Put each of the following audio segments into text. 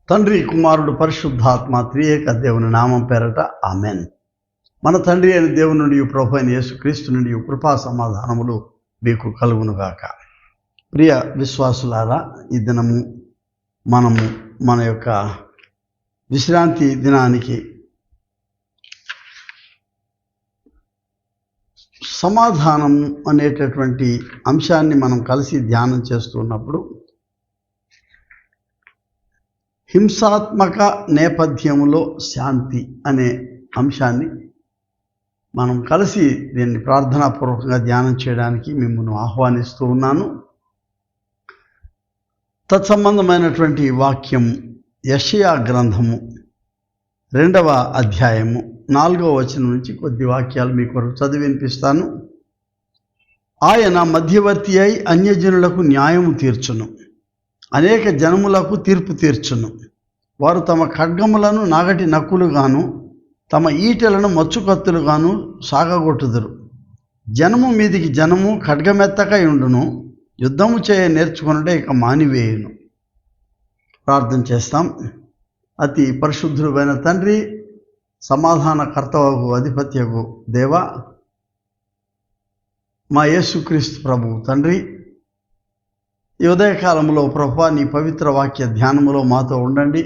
తండ్రి, కుమారుడు, పరిశుద్ధాత్మ త్రియేక దేవుని నామం పేరట ఆమెన్. మన తండ్రి అయిన దేవుని నుండి, ప్రభు అయిన యేసుక్రీస్తు నుండి కృపా సమాధానములు మీకు కలుగునుగాక. ప్రియ విశ్వాసులారా, ఈ దినము మనము మన యొక్క విశ్రాంతి దినానికి సమాధానం అనేటటువంటి అంశాన్ని మనం కలిసి ధ్యానం చేస్తున్నప్పుడు, హింసాత్మక నేపథ్యములో శాంతి అనే అంశాన్ని మనం కలిసి దీన్ని ప్రార్థనాపూర్వకంగా ధ్యానం చేయడానికి మిమ్మల్ని ఆహ్వానిస్తూ ఉన్నాను. తత్సంబంధమైనటువంటి వాక్యం యెషయా గ్రంథము 2వ అధ్యాయము 4వ వచనం నుంచి కొద్ది వాక్యాలు మీ కొరకు చదివి వినిపిస్తాను. ఆయన మధ్యవర్తి అయి అన్యజనులకు న్యాయము తీర్చును, అనేక జనములకు తీర్పు తీర్చును. వారు తమ ఖడ్గములను నాగటి నక్కులుగాను, తమ ఈటెలను మచ్చుకత్తులుగాను సాగగొట్టుదురు. జనము మీదికి జనము ఖడ్గమెత్తకై ఉండును, యుద్ధము చేయ నేర్చుకున్నట్టే ఇక మానివేయును. ప్రార్థన చేస్తాం. అతి పరిశుద్ధుడైన తండ్రి, సమాధానకర్తవగు అధిపత్యగు దేవ, మా యేసుక్రీస్తు ప్రభు తండ్రి, ఈ ఉదయకాలంలో ప్రభువా, నీ పవిత్ర వాక్య ధ్యానములో మాతో ఉండండి.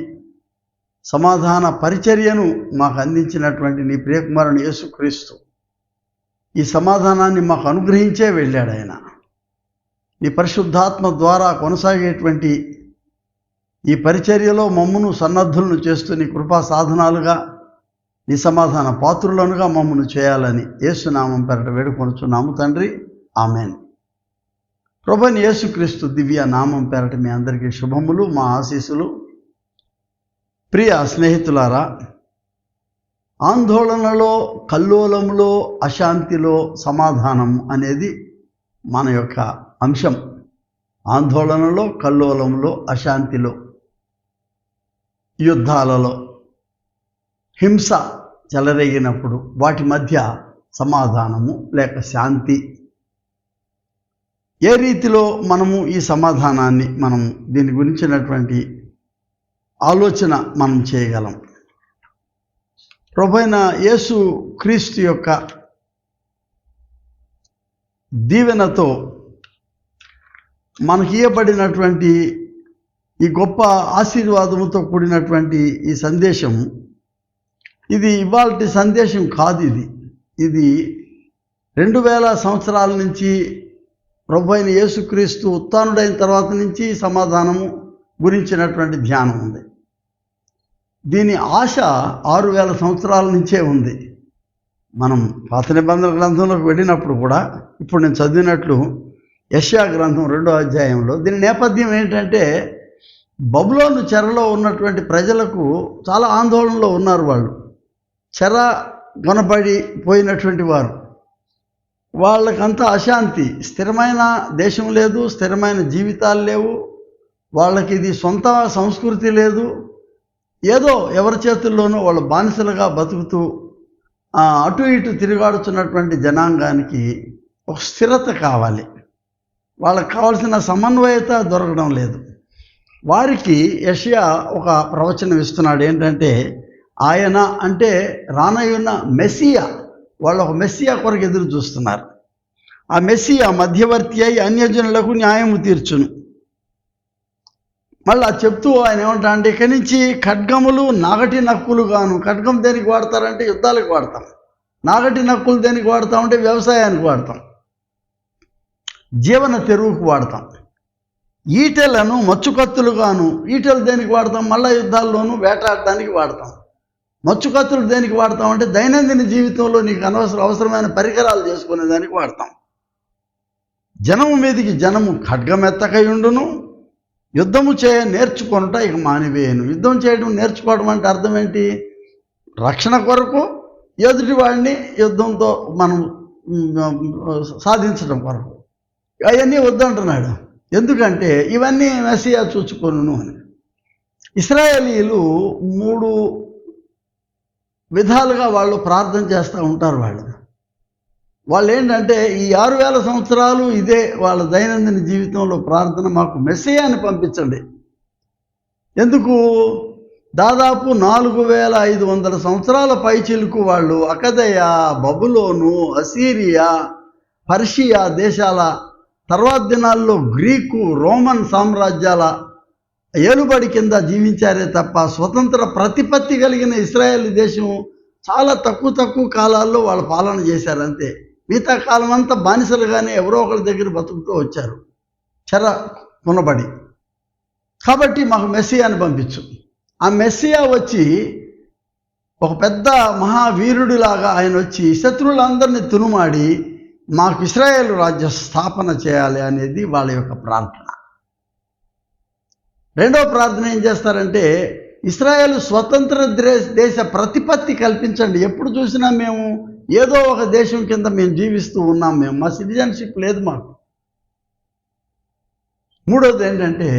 సమాధాన పరిచర్యను మాకు అందించినటువంటి నీ ప్రియకుమారుని యేసుక్రీస్తు ఈ సమాధానాన్ని మాకు అనుగ్రహించే వెళ్ళాడు. ఆయన నీ పరిశుద్ధాత్మ ద్వారా కొనసాగేటువంటి ఈ పరిచర్యలో మమ్మను సన్నద్ధులను చేస్తూ నీ కృపా సాధనాలుగా, నీ సమాధాన పాత్రులనుగా మమ్మను చేయాలని యేసునామం పేరట వేడుకొనుచున్నాము తండ్రి, ఆమెన్. ప్రభువైన యేసుక్రీస్తు దివ్య నామం పేరట మీ అందరికీ శుభములు, మా ఆశీస్సులు. ప్రియ స్నేహితులారా, ఆందోళనలో, కల్లోలంలో, అశాంతిలో సమాధానం అనేది మన యొక్క అంశం. ఆందోళనలో, కల్లోలంలో, అశాంతిలో, యుద్ధాలలో, హింస చెలరేగినప్పుడు వాటి మధ్య సమాధానము లేక శాంతి, ఏ రీతిలో మనము ఈ సమాధానాన్ని దీని గురించినటువంటి ఆలోచన మనం చేయగలం. ప్రభువైన యేసు క్రీస్తు యొక్క దీవెనతో మనకి ఇవ్వబడినటువంటి ఈ గొప్ప ఆశీర్వాదముతో కూడినటువంటి ఈ సందేశం, ఇది ఇవాల్టి సందేశం కాదు. ఇది 2000 సంవత్సరాల నుంచి ప్రభువైన యేసుక్రీస్తు ఉత్థానుడైన తర్వాత నుంచి సమాధానము గురించినటువంటి ధ్యానం ఉంది. దీని ఆశ 6000 సంవత్సరాల నుంచే ఉంది. మనం పాత నిబంధన గ్రంథంలోకి వెళ్ళినప్పుడు కూడా, ఇప్పుడు నేను చదివినట్లు యెషయా గ్రంథం 2వ అధ్యాయంలో దీని నేపథ్యం ఏంటంటే, బబులోను చెరలో ఉన్నటువంటి ప్రజలకు చాలా ఆందోళనలో ఉన్నారు. వాళ్ళు చెర గొనపడి పోయినటువంటి వారు, వాళ్ళకంతా అశాంతి, స్థిరమైన దేశం లేదు, స్థిరమైన జీవితాలు లేవు, వాళ్ళకి ఇది సొంత సంస్కృతి లేదు. ఏదో ఎవరి చేతుల్లోనూ వాళ్ళ బానిసలుగా బతుకుతూ అటు ఇటు తిరిగాడుతున్నటువంటి జనాంగానికి ఒక స్థిరత కావాలి. వాళ్ళకి కావాల్సిన సమన్వయత దొరకడం లేదు. వారికి యెషయా ఒక ప్రవచనం ఇస్తున్నాడు. ఏంటంటే, ఆయన అంటే రానయ్యున్న మెస్సియా, వాళ్ళు ఒక మెస్సియా కొరకు ఎదురు చూస్తున్నారు. ఆ మెస్సియా మధ్యవర్తి అయి అన్యజనులకు న్యాయము తీర్చును. మళ్ళీ చెప్తూ ఆయన ఏమంటా అంటే, ఇక్కడి నుంచి ఖడ్గములు నాగటి నక్కులుగాను. ఖడ్గం దేనికి వాడతారంటే యుద్ధాలకు వాడతాం. నాగటి నక్కులు దేనికి వాడతామంటే వ్యవసాయానికి వాడతాం, జీవన తెరువుకు వాడతాం. ఈటెలను మచ్చుకత్తులుగాను. ఈటెలు దేనికి వాడతాం? మళ్ళా యుద్ధాల్లోనూ వేటాడడానికి వాడతాం. మచ్చుకత్తులు దేనికి వాడతామంటే దైనందిన జీవితంలో నీకు అవసరమైన పరికరాలు చేసుకునేదానికి వాడతాం. జనము మీదికి జనము ఖడ్గమెత్తకై ఉండును, యుద్ధము చేయ నేర్చుకొనుట ఇక మానివేయను. యుద్ధం చేయడం నేర్చుకోవడం అంటే అర్థం ఏంటి? రక్షణ కొరకు, ఎదుటి వాడిని యుద్ధంతో మనం సాధించడం కొరకు. అవన్నీ వద్దంటున్నాడు. ఎందుకంటే ఇవన్నీ మెస్సియా చూచుకొనును అని. ఇశ్రాయేలీయులు 3 విధాలుగా వాళ్ళు ప్రార్థన చేస్తూ ఉంటారు. వాళ్ళు ఏంటంటే, ఈ 6000 సంవత్సరాలు ఇదే వాళ్ళ దైనందిన జీవితంలో ప్రార్థన, మాకు మెస్సియాని పంపించండి. ఎందుకు? దాదాపు 4500 సంవత్సరాల పైచిలుకు వాళ్ళు అకదయ, బబులోను, అసీరియా, పర్షియా దేశాల తర్వాత దినాల్లో గ్రీకు, రోమన్ సామ్రాజ్యాల ఏలుబడి కింద జీవించారే తప్ప స్వతంత్ర ప్రతిపత్తి కలిగిన ఇశ్రాయేల్ దేశం చాలా తక్కువ కాలాల్లో వాళ్ళు పాలన చేశారు అంతే. మిగతా కాలం అంతా బానిసలుగానే ఎవరో ఒకరి దగ్గర బతుకుతూ వచ్చారు చెర కొనబడి. కాబట్టి మాకు మెస్సియాని పంపించు. ఆ మెస్సియా వచ్చి ఒక పెద్ద మహావీరుడిలాగా ఆయన వచ్చి శత్రువులందరినీ తునుమాడి మాకు ఇశ్రాయేల్ రాజ్య స్థాపన చేయాలి అనేది వాళ్ళ యొక్క ప్రార్థన. రెండవ ప్రార్థన ఏం చేస్తారంటే, ఇశ్రాయేల్ స్వతంత్ర దేశ ప్రతిపత్తి కల్పించండి. ఎప్పుడు చూసినా మేము ఏదో ఒక దేశం కింద మేము జీవిస్తూ ఉన్నాం, మా సిటిజన్షిప్ లేదు మాకు. మూడవది ఏంటంటే,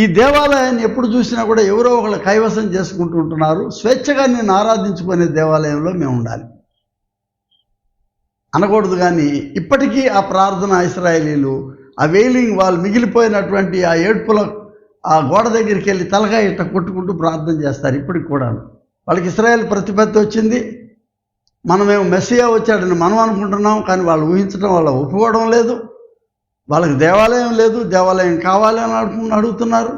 ఈ దేవాలయాన్ని ఎప్పుడు చూసినా కూడా ఎవరో ఒకళ్ళు కైవసం చేసుకుంటూ ఉంటున్నారు. స్వేచ్ఛగా నేను ఆరాధించుకునే దేవాలయంలో మేము ఉండాలి అనకూడదు. కానీ ఇప్పటికీ ఆ ప్రార్థన ఇశ్రాయేలీలు ఆ వెయిలింగ్ వాళ్ళు మిగిలిపోయినటువంటి ఆ ఏడ్పుల ఆ గోడ దగ్గరికి వెళ్ళి తలకాయ ఇట్ట కొట్టుకుంటూ ప్రార్థన చేస్తారు ఇప్పటికి కూడా. వాళ్ళకి ఇశ్రాయేల్ ప్రతిపత్తి వచ్చింది, మనమేమో మెస్సియా వచ్చాడని మనం అనుకుంటున్నాం, కానీ వాళ్ళు ఊహించడం వల్ల ఒప్పుకోవడం లేదు. వాళ్ళకి దేవాలయం లేదు, దేవాలయం కావాలి అని అడుగుతున్నారు.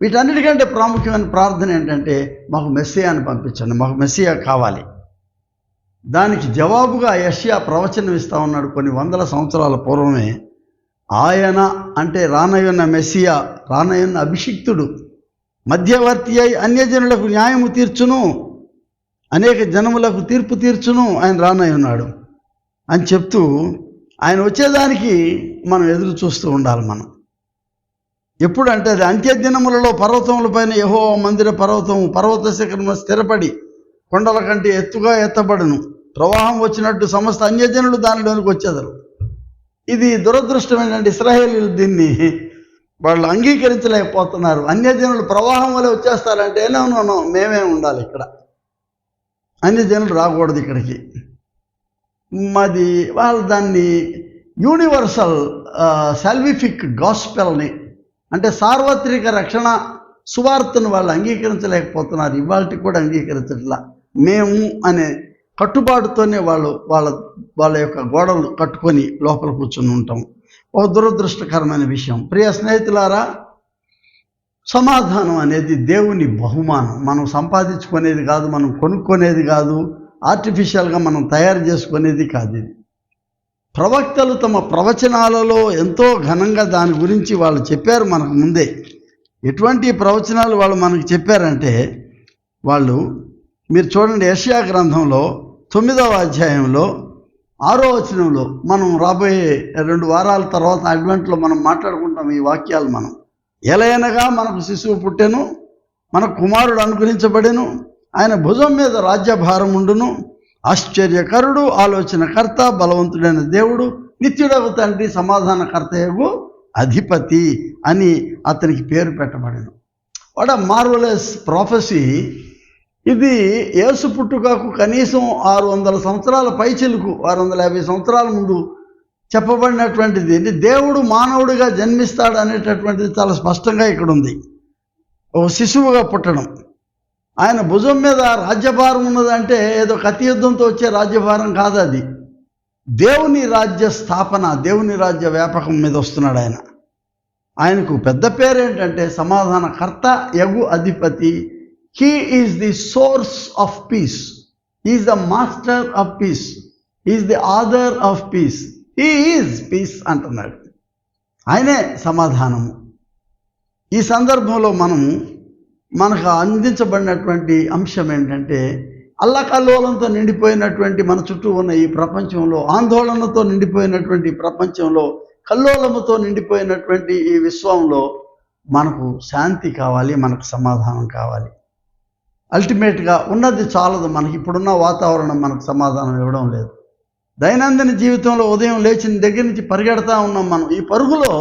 వీటన్నిటికంటే ప్రాముఖ్యమైన ప్రార్థన ఏంటంటే, మాకు మెస్సియాని పంపించండి, మాకు మెస్సియా కావాలి. దానికి జవాబుగా యెషయా ప్రవచనం ఇస్తూ ఉన్నాడు కొన్ని వందల సంవత్సరాల పూర్వమే. ఆయన అంటే రానయ్యున్న మెస్సియా, రానయ్యున్న అభిషిక్తుడు, మధ్యవర్తి అయి అన్యజనులకు న్యాయము తీర్చును, అనేక జనములకు తీర్పు తీర్చును, ఆయన రానయ్యున్నాడు అని చెప్తూ ఆయన వచ్చేదానికి మనం ఎదురు చూస్తూ ఉండాలి. మనం ఎప్పుడంటే అది అంత్యదినములలో పర్వతములపైన యెహోవా మందిర పర్వత శిఖరమున స్థిరపడి కొండల కంటే ఎత్తుగా ఎత్తబడును, ప్రవాహం వచ్చినట్టు సమస్త అన్యజనులు దానిలోనికి వచ్చేదరు. ఇది దురదృష్టం ఏంటంటే, ఇశ్రాయేలీయులు దీన్ని వాళ్ళు అంగీకరించలేకపోతున్నారు. అన్యజనులు ప్రవాహం వల్ల వచ్చేస్తారంటే నో మేమే ఉండాలి ఇక్కడ, అన్యజనులు రాకూడదు ఇక్కడికి. మాది వాళ్ళు దాన్ని యూనివర్సల్ సాల్విఫిక్ గాస్పెల్ని అంటే సార్వత్రిక రక్షణ సువార్తను వాళ్ళు అంగీకరించలేకపోతున్నారు. ఇవాళకి కూడా అంగీకరించట్లా. మేము అనే కట్టుబాటుతోనే వాళ్ళ యొక్క గోడలు కట్టుకొని లోపల కూర్చొని ఉంటాం. ఒక దురదృష్టకరమైన విషయం. ప్రియ స్నేహితులారా, సమాధానం అనేది దేవుని బహుమానం. మనం సంపాదించుకునేది కాదు, మనం కొనుక్కునేది కాదు, ఆర్టిఫిషియల్గా మనం తయారు చేసుకునేది కాదు. ఇది ప్రవక్తలు తమ ప్రవచనాలలో ఎంతో ఘనంగా దాని గురించి వాళ్ళు చెప్పారు మనకు ముందే. ఎటువంటి ప్రవచనాలు వాళ్ళు మనకు చెప్పారంటే, వాళ్ళు మీరు చూడండి, యెషయా గ్రంథంలో 9వ అధ్యాయంలో 6వ వచనంలో, మనం రాబోయే 2 వారాల తర్వాత అడ్వెంట్లో మనం మాట్లాడుకుంటాం ఈ వాక్యాలు. మనం ఎలయనగా మనకు శిశువు పుట్టెను, మన కుమారుడు అనుగ్రహించబడెను, ఆయన భుజం మీద రాజ్యభారం ఉండును, ఆశ్చర్యకరుడు, ఆలోచనకర్త, బలవంతుడైన దేవుడు, నిత్యుడగు తండ్రి, సమాధానకర్తయగు అధిపతి అని అతనికి పేరు పెట్టబడెను. What a marvellous prophecy. ఇది యేసు పుట్టుకకు కనీసం 600 సంవత్సరాల పైచిలుకు, 650 సంవత్సరాల ముందు చెప్పబడినటువంటిది. దేవుడు మానవుడిగా జన్మిస్తాడు అనేటటువంటిది చాలా స్పష్టంగా ఇక్కడ ఉంది. ఒక శిశువుగా పుట్టడం, ఆయన భుజం మీద రాజ్యభారం ఉన్నదంటే ఏదో కత్తి యుద్ధంతో వచ్చే రాజ్యభారం కాదు. అది దేవుని రాజ్య స్థాపన, దేవుని రాజ్య వ్యాపకం మీద వస్తున్నాడు ఆయన. ఆయనకు పెద్ద పేరు ఏంటంటే సమాధానకర్త యగు అధిపతి. He is the source of peace, is the master of peace, is the author of peace, he is peace అంటున్నాడు. ఆయనే సమాధానము. ఈ సందర్భంలో మనకు అందించబడినటువంటి అంశం ఏంటంటే, అల్లకల్లోలంతో నిండిపోయినటువంటి మన చుట్టూ ఉన్న ఈ ప్రపంచంలో, ఆందోళనతో నిండిపోయినటువంటి ప్రపంచంలో, కల్లోలముతో నిండిపోయినటువంటి ఈ విశ్వంలో మనకు శాంతి కావాలి, మనకు సమాధానం కావాలి. అల్టిమేట్గా ఉన్నది చాలదు. మనకి ఇప్పుడున్న వాతావరణం మనకు సమాధానం ఇవ్వడం లేదు. దైనందిన జీవితంలో ఉదయం లేచిన దగ్గర నుంచి పరిగెడతా ఉన్నాం మనం. ఈ పరుగులో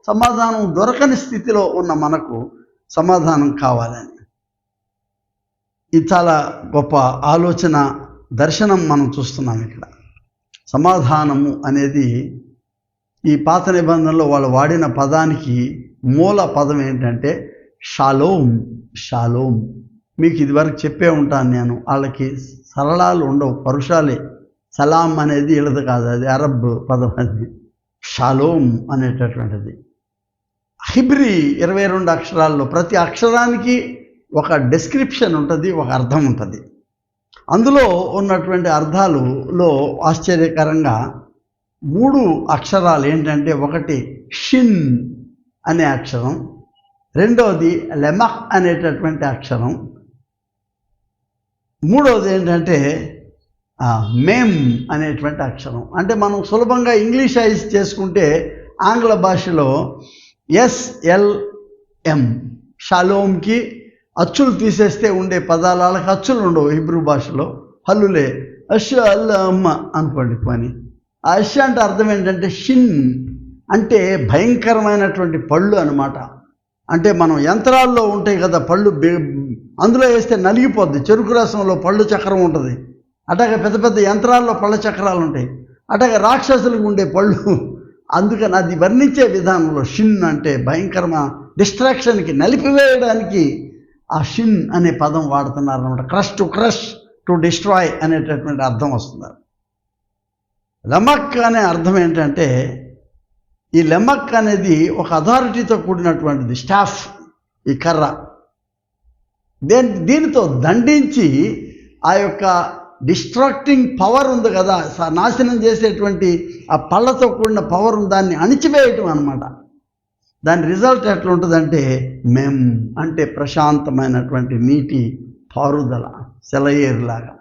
సమాధానం దొరకని స్థితిలో ఉన్న మనకు సమాధానం కావాలని, ఇది చాలా గొప్ప ఆలోచన, దర్శనం మనం చూస్తున్నాం ఇక్కడ. సమాధానము అనేది ఈ పాత నిబంధనలో వాళ్ళు వాడిన పదానికి మూల పదం ఏంటంటే షాలోమ్. షాలోమ్ మీకు ఇదివరకు చెప్పే ఉంటాను నేను, వాళ్ళకి సరళాలు ఉండవు, పరుషాలే. సలాం అనేది వీళ్ళది కాదు, అది అరబ్ పదం, అది షాలోమ్ అనేటటువంటిది. హిబ్రీ 22 అక్షరాల్లో ప్రతి అక్షరానికి ఒక డెస్క్రిప్షన్ ఉంటుంది, ఒక అర్థం ఉంటుంది. అందులో ఉన్నటువంటి అర్థాలలో ఆశ్చర్యకరంగా 3 అక్షరాలు ఏంటంటే, ఒకటి షిన్ అనే అక్షరం, రెండవది లెమక్ అనేటటువంటి అక్షరం, మూడవది ఏంటంటే మేమ్ అనేటువంటి అక్షరం. అంటే మనం సులభంగా ఇంగ్లీషైజ్ చేసుకుంటే ఆంగ్ల భాషలో SLM షాలోమ్కి అచ్చులు తీసేస్తే ఉండే పదాలు, వాళ్ళకి అచ్చులు ఉండవు. హిబ్రూ భాషలో హల్లులే, అష్ అల్లమ్మ అనుకోండి. పని ఆ అష్ అంటే అర్థం ఏంటంటే షిన్ అంటే భయంకరమైనటువంటి పళ్ళు అనమాట. అంటే మనం యంత్రాల్లో ఉంటాయి కదా పళ్ళు, అందులో వేస్తే నలిగిపోద్ది. చెరుకు రసంలో పళ్ళు చక్రం ఉంటుంది, అట్లాగే పెద్ద పెద్ద యంత్రాల్లో పళ్ళ చక్రాలు ఉంటాయి, అట్లాగే రాక్షసులకు ఉండే పళ్ళు. అందుకని అది వర్ణించే విధానంలో షిన్ అంటే భయంకరమైన డిస్ట్రాక్షన్కి, నలిపివేయడానికి ఆ షిన్ అనే పదం వాడుతున్నారు అనమాట. క్రష్ టు డిస్ట్రాయ్ అనేటటువంటి అర్థం వస్తున్నారు. లెమక్ అనే అర్థం ఏంటంటే, ఈ లెమక్ అనేది ఒక అథారిటీతో కూడినటువంటిది, స్టాఫ్, ఈ కర్ర. దీనితో దండించి ఆ యొక్క డిస్ట్రాక్టింగ్ పవర్ ఉంది కదా, నాశనం చేసేటువంటి ఆ పళ్ళతో కూడిన పవర్ దాన్ని అణిచివేయటం అనమాట. దాని రిజల్ట్ ఎట్లా ఉంటుందంటే, మెమ్ అంటే ప్రశాంతమైనటువంటి నీటి పారుదల, సెలయేరులాగా.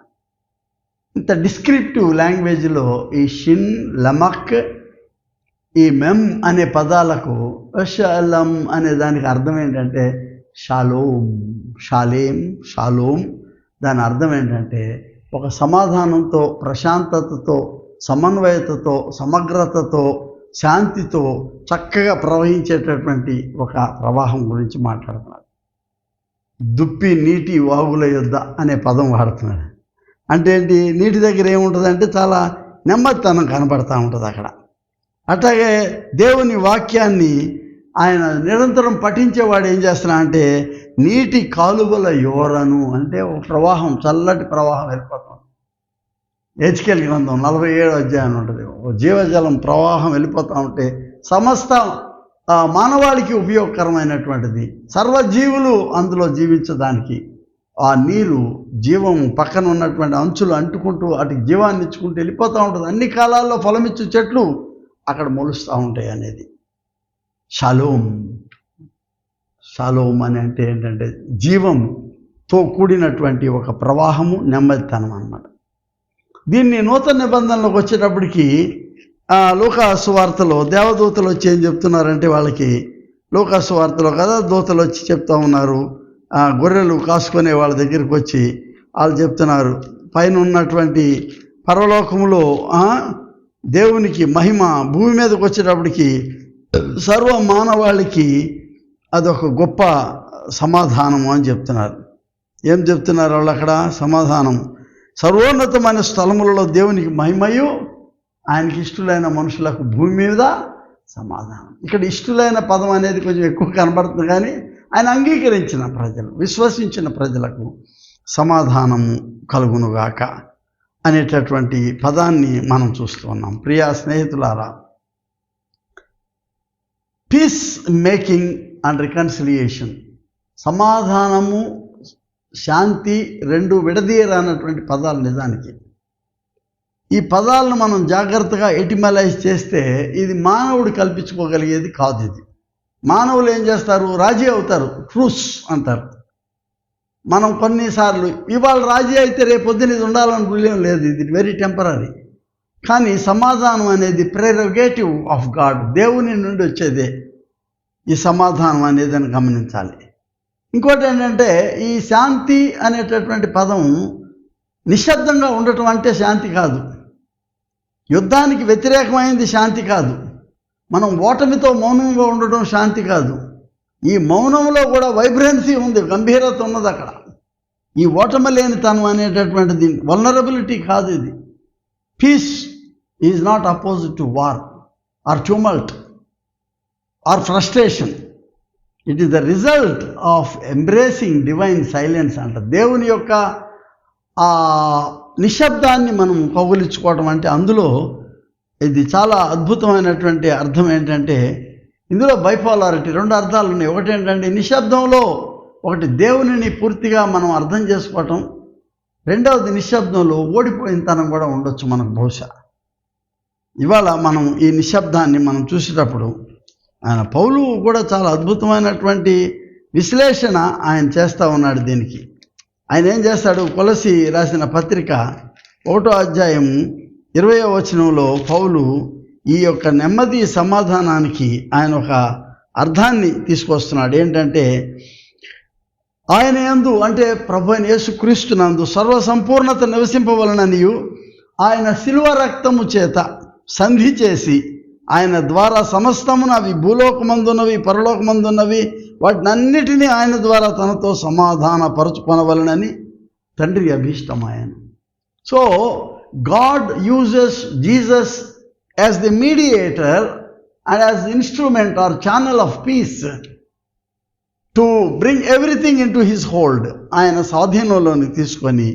ఇంత డిస్క్రిప్టివ్ లాంగ్వేజ్లో ఈ షిన్, లమక్, ఈ మెమ్ అనే పదాలకు షలం అనే దానికి అర్థం ఏంటంటే షాలోమ్, షాలోమ్. దాని అర్థం ఏంటంటే ఒక సమాధానంతో, ప్రశాంతతతో, సమన్వయతతో, సమగ్రతతో, శాంతితో చక్కగా ప్రవహించేటటువంటి ఒక ప్రవాహం గురించి మాట్లాడుతున్నాడు. దుప్పి నీటి వాగుల యొద్ద అనే పదం వాడుతున్నాడు. అంటే ఏంటి, నీటి దగ్గర ఏముంటుందంటే చాలా నెమ్మదితనం కనబడతా ఉంటుంది అక్కడ. అట్లాగే దేవుని వాక్యాన్ని ఆయన నిరంతరం పఠించేవాడు ఏం చేస్తున్నా అంటే, నీటి కాలువల యోరను అంటే ఒక ప్రవాహం, చల్లటి ప్రవాహం వెళ్ళిపోతాం. హెచ్కేల్ గ్రంథం 47వ అధ్యాయం ఉంటుంది. జీవజలం ప్రవాహం వెళ్ళిపోతూ ఉంటే సమస్త మానవాళికి ఉపయోగకరమైనటువంటిది, సర్వజీవులు అందులో జీవించడానికి ఆ నీరు జీవం పక్కన ఉన్నటువంటి అంచులు అంటుకుంటూ వాటికి జీవాన్ని ఇచ్చుకుంటూ వెళ్ళిపోతూ ఉంటుంది. అన్ని కాలాల్లో ఫలమిచ్చు చెట్లు అక్కడ మొలుస్తూ ఉంటాయి అనేది షాలోమ్ అని అంటే ఏంటంటే జీవంతో కూడినటువంటి ఒక ప్రవాహము, నెమ్మదితనం అన్నమాట. దీన్ని నూతన నిబంధనలోకి వచ్చేటప్పటికి లూకాసు సువార్తలో దేవదూతలు వచ్చి ఏం చెప్తున్నారంటే, వాళ్ళకి లూకాసు సువార్తలో కదా దూతలు వచ్చి చెప్తా ఉన్నారు, గొర్రెలు కాసుకునే వాళ్ళ దగ్గరికి వచ్చి వాళ్ళు చెప్తున్నారు, పైన ఉన్నటువంటి పరలోకములో దేవునికి మహిమ, భూమి మీదకి వచ్చేటప్పటికి సర్వ మానవాళికి అదొక గొప్ప సమాధానము అని చెప్తున్నారు. ఏం చెప్తున్నారు వాళ్ళు అక్కడ? సమాధానం. సర్వోన్నతమైన స్థలములలో దేవునికి మహిమయు, ఆయనకి ఇష్టలైన మనుషులకు భూమి మీద సమాధానం. ఇక్కడ ఇష్టలైన పదం అనేది కొంచెం ఎక్కువ కనబడుతుంది, కానీ ఆయన అంగీకరించిన ప్రజలు, విశ్వసించిన ప్రజలకు సమాధానము కలుగునుగాక అనేటటువంటి పదాన్ని మనం చూస్తూ ఉన్నాం. ప్రియా స్నేహితులారా, పీస్ మేకింగ్ అండ్ రికన్సిలియేషన్, సమాధానము, శాంతి రెండు విడదీయరానటువంటి పదాలు. నిజానికి ఈ పదాలను మనం జాగ్రత్తగా ఎటిమలైజ్ చేస్తే ఇది మానవుడు కల్పించుకోగలిగేది కాదు. ఇది మానవులు ఏం చేస్తారు, రాజీ అవుతారు, ట్రూస్ అంటారు. మనం కొన్నిసార్లు ఇవాళ రాజీ అయితే రేపొద్దున ఇది ఉండాలని రూలేం లేదు, ఇది వెరీ టెంపరీ. కానీ సమాధానం అనేది ప్రెరోగేటివ్ ఆఫ్ గాడ్, దేవుని నుండి వచ్చేదే ఈ సమాధానం అనేది అని గమనించాలి. ఇంకోటి ఏంటంటే, ఈ శాంతి అనేటటువంటి పదం నిశ్శబ్దంగా ఉండటం అంటే శాంతి కాదు, యుద్ధానికి వ్యతిరేకమైంది శాంతి కాదు, మనం ఓటమితో మౌనంగా ఉండటం శాంతి కాదు. ఈ మౌనంలో కూడా వైబ్రెన్సీ ఉంది, గంభీరత ఉన్నది అక్కడ. ఈ ఓటమి లేని తనం అనేటటువంటిది వల్నరబిలిటీ కాదు. ఇది peace is not opposite to war or tumult or frustration. It is the result of embracing divine silence అంట. దేవుని యొక్క ఆ నిశ్శబ్దాన్ని మనం కౌగులించుకోవడం అంటే అందులో ఇది చాలా అద్భుతమైనటువంటి అర్థం ఏంటంటే, ఇందులో బైపోలారిటీ 2 అర్థాలు ఉన్నాయి. ఒకటి ఏంటంటే నిశ్శబ్దంలో ఒకటి దేవునిని పూర్తిగా మనం అర్థం చేసుకోవటం, రెండవది నిశ్శబ్దంలో ఓడిపోయిన తనం కూడా ఉండొచ్చు మనకు బహుశా. ఇవాళ మనం ఈ నిశ్శబ్దాన్ని మనం చూసేటప్పుడు ఆయన పౌలు కూడా చాలా అద్భుతమైనటువంటి విశ్లేషణ ఆయన చేస్తూ ఉన్నాడు దీనికి. ఆయన ఏం చేస్తాడు, కొలసి రాసిన పత్రిక 1వ అధ్యాయం 20వ వచనంలో పౌలు ఈ యొక్క నెమ్మది సమాధానానికి ఆయన ఒక అర్థాన్ని తీసుకొస్తున్నాడు. ఏంటంటే, ఆయన యందు అంటే ప్రభు అయిన యేసుక్రీస్తునందు సర్వసంపూర్ణత నివసింపవలననియు ఆయన శిలువ రక్తము చేత సంధి చేసి ఆయన ద్వారా సమస్తమును, అవి భూలోకమందున్నవి పరలోకమందున్నవి, వాటినన్నిటినీ ఆయన ద్వారా తనతో సమాధాన పరుచుకొనవలనని తండ్రి అభీష్టమాయను. So God uses Jesus as the mediator and as instrument or channel of peace to bring everything in to his hold. ఆయన స్వాధీనంలోని తీసుకొని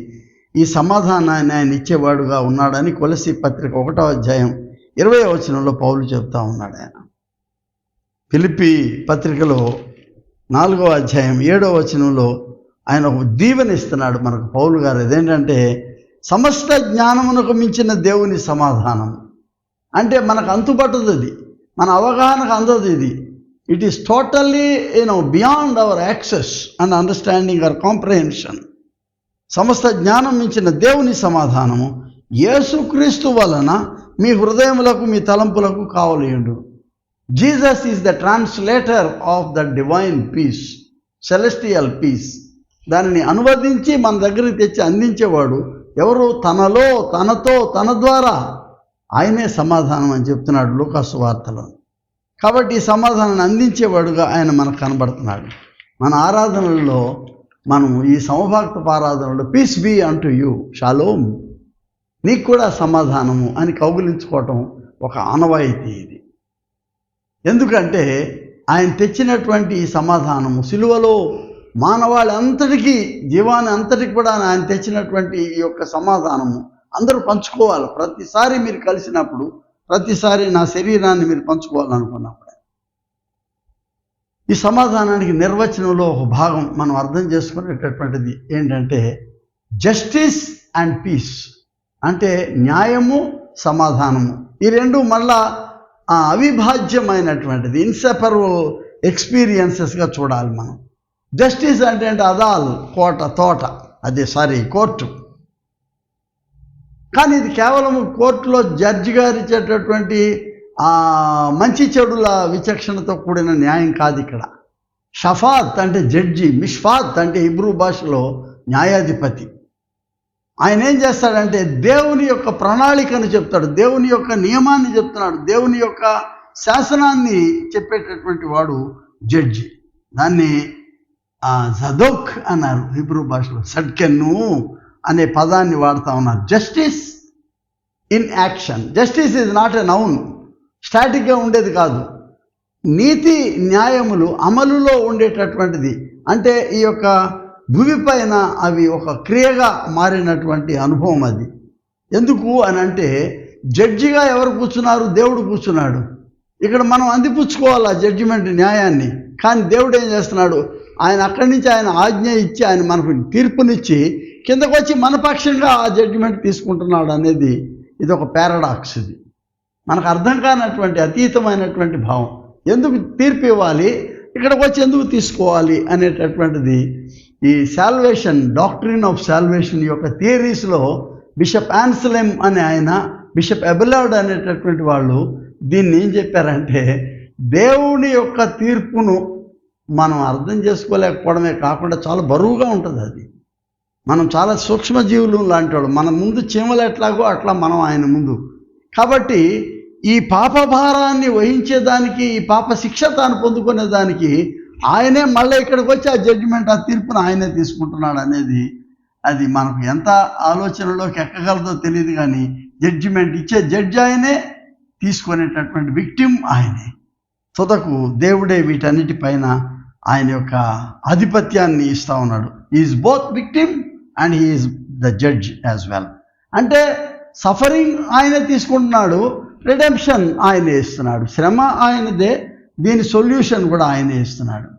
ఈ సమాధానాన్ని ఆయన ఇచ్చేవాడుగా ఉన్నాడని కొలసి పత్రిక 1వ అధ్యాయం 20వ వచనంలో పౌలు చెప్తా ఉన్నాడు. ఆయన ఫిలిప్పీ పత్రికలో 4వ అధ్యాయం 7వ వచనంలో ఆయన ఒక దీవెన ఇస్తున్నాడు మనకు పౌలు గారు. అదేంటంటే, సమస్త జ్ఞానమునకు మించిన దేవుని సమాధానం. అంటే మనకు అంతుపట్టదు, అది మన అవగాహనకు అందదు. ఇది it is totally beyond our access and understanding or comprehension. సమస్త జ్ఞానం మించిన దేవుని సమాధానము యేసుక్రీస్తు వలన మీ హృదయములకు మీ తలంపులకు కావలేయుండు. Jesus is the translator of the divine peace, celestial peace. దానిని అనువదించి మన దగ్గరికి తెచ్చి అందించేవాడు ఎవరు? తనలో, తనతో, తన ద్వారా ఆయనే సమాధానం అని చెప్తున్నాడు లూకాసు వార్తలో. కాబట్టి ఈ సమాధానాన్ని అందించేవాడుగా ఆయన మనకు కనబడుతున్నాడు. మన ఆరాధనల్లో మనం ఈ సమభాక్తపు ఆరాధనలో పీస్ బీ అంటూ యూ, షాలోమ్, నీకు కూడా సమాధానము అని కౌగిలించుకోవటం ఒక ఆనవాయితీ ఇది. ఎందుకంటే ఆయన తెచ్చినటువంటి ఈ సమాధానము సిలువలో మానవాళి అంతటికీ, జీవాన్ని అంతటికి కూడా ఆయన తెచ్చినటువంటి ఈ యొక్క సమాధానము అందరూ పంచుకోవాలి. ప్రతిసారి మీరు కలిసినప్పుడు, ప్రతిసారి నా శరీరాన్ని మీరు పంచుకోవాలనుకున్నప్పుడు, ఈ సమాధానానికి నిర్వచనంలో ఒక భాగం మనం అర్థం చేసుకునేటటువంటిది ఏంటంటే, జస్టిస్ అండ్ పీస్. అంటే న్యాయము, సమాధానము, ఈ రెండు మళ్ళా అవిభాజ్యమైనటువంటిది, ఇన్సెపరబుల్ ఎక్స్పీరియన్సెస్గా చూడాలి మనం. జస్టిస్ అంటే అదాల్, తోట, కోర్టు. కానీ ఇది కేవలం కోర్టులో జడ్జి గారు ఇచ్చేటటువంటి మంచి చెడుల విచక్షణతో కూడిన న్యాయం కాదు ఇక్కడ. షఫాత్ అంటే జడ్జి, మిష్ఫాత్ అంటే హిబ్రూ భాషలో న్యాయాధిపతి. ఆయన ఏం చేస్తాడంటే దేవుని యొక్క ప్రణాళికను చెప్తాడు, దేవుని యొక్క నియమాన్ని చెప్తున్నాడు, దేవుని యొక్క శాసనాన్ని చెప్పేటటువంటి వాడు జడ్జి. దాన్ని జదోక్ అన్నారు హిబ్రూ భాషలో. సడ్కెన్ను అనే పదాన్ని వాడుతూ ఉన్నారు. Justice in action. Justice is not a noun, స్టాటిక్గా ఉండేది కాదు. నీతి న్యాయములు అమలులో ఉండేటటువంటిది. అంటే ఈ యొక్క భూమి పైన అవి ఒక క్రియగా మారినటువంటి అనుభవం అది. ఎందుకు అని అంటే, జడ్జిగా ఎవరు కూర్చున్నారు? దేవుడు కూర్చున్నాడు. ఇక్కడ మనం అందిపుచ్చుకోవాలి ఆ జడ్జిమెంట్ న్యాయాన్ని. కానీ దేవుడు ఏం చేస్తున్నాడు? ఆయన అక్కడి నుంచి ఆయన ఆజ్ఞ ఇచ్చి, ఆయన మనకు తీర్పునిచ్చి కిందకు వచ్చి మన పక్షంగా ఆ జడ్జిమెంట్ తీసుకుంటున్నాడు అనేది ఇది ఒక పారాడాక్స్. ఇది మనకు అర్థం కానటువంటి అతీతమైనటువంటి భావం. ఎందుకు తీర్పు ఇవ్వాలి, ఇక్కడికి వచ్చి ఎందుకు తీసుకోవాలి అనేటటువంటిది ఈ శాల్వేషన్, డాక్ట్రిన్ ఆఫ్ శాల్వేషన్ యొక్క థియరీస్లో బిషప్ ఆన్సెల్మ్ అనే ఆయన, బిషప్ ఎబెలార్డ్ అనేటటువంటి వాళ్ళు దీన్ని ఏం చెప్పారంటే, దేవుని యొక్క తీర్పును మనం అర్థం చేసుకోలేకపోవడమే కాకుండా చాలా బరువుగా ఉంటుంది అది. మనం చాలా సూక్ష్మజీవులు లాంటి వాళ్ళు. మన ముందు చీమలు ఎట్లాగో అట్లా మనం ఆయన ముందు. కాబట్టి ఈ పాప భారాన్ని వహించేదానికి, ఈ పాప శిక్ష తాను పొందుకునేదానికి ఆయనే మళ్ళీ ఇక్కడికి వచ్చి ఆ జడ్జిమెంట్, ఆ తీర్పును ఆయనే తీసుకుంటున్నాడు అనేది అది మనకు ఎంత ఆలోచనలోకి ఎక్కగలదో తెలియదు. కానీ జడ్జిమెంట్ ఇచ్చే జడ్జి ఆయనే, తీసుకునేటటువంటి విక్టిమ్ ఆయనే. తుదకు దేవుడే వీటన్నిటిపైన ఆయన యొక్క ఆధిపత్యాన్ని ఇస్తూ ఉన్నాడు. Is both victim and he's the judge as well. అంటే సఫరింగ్ ఆయనే తీసుకుంటున్నాడు, రిడెంప్షన్ ఆయనే ఇస్తున్నాడు. శ్రమ ఆయనదే, దీని సొల్యూషన్ కూడా ఆయనే ఇస్తున్నాడు.